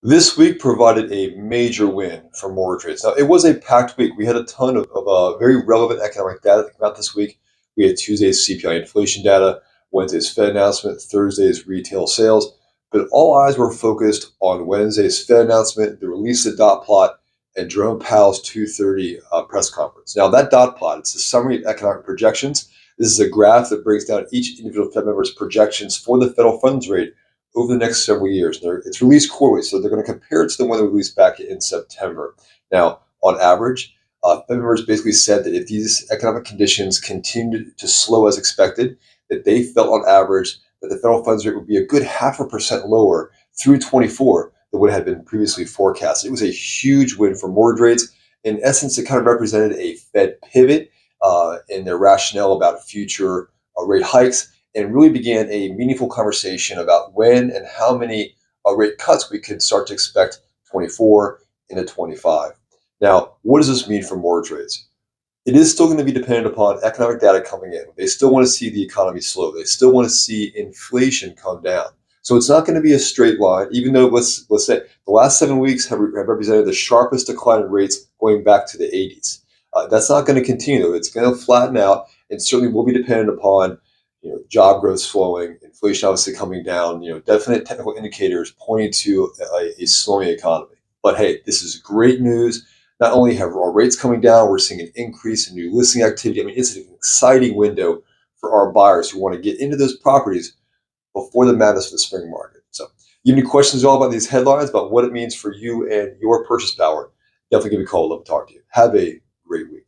This week provided a major win for mortgage rates. Now, it was a packed week. We had a ton of very relevant economic data that came out this week. We had Tuesday's CPI inflation data, Wednesday's Fed announcement, Thursday's retail sales. But all eyes were focused on Wednesday's Fed announcement, the release of dot plot, and Jerome Powell's 2:30 press conference. Now, that dot plot, it's a summary of economic projections. This is a graph that breaks down each individual Fed member's projections for the federal funds rate over the next several years. It's released quarterly, so they're going to compare it to the one that was released back in September. Now, on average, Fed members basically said that if these economic conditions continued to slow as expected, that they felt on average that the federal funds rate would be a good 0.5% lower through 24 than what had been previously forecast. It was a huge win for mortgage rates. In essence, it kind of represented a Fed pivot in their rationale about future rate hikes, and really began a meaningful conversation about when and how many rate cuts we could start to expect 24 into 25. Now, what does this mean for mortgage rates? It is still going to be dependent upon economic data coming in. They still want to see the economy slow. They still want to see inflation come down. So it's not going to be a straight line, even though let's say the last 7 weeks have represented the sharpest decline in rates going back to the 80s. That's not going to continue, though. It's going to flatten out, and certainly will be dependent upon job growth slowing, inflation obviously coming down, definite technical indicators pointing to a slowing economy. But hey, this is great news. Not only have our rates coming down, we're seeing an increase in new listing activity. I mean, it's an exciting window for our buyers who want to get into those properties before the madness of the spring market. So, you have any questions at all about these headlines, about what it means for you and your purchase power? Definitely give me a call. I'd love to talk to you. Have a great week.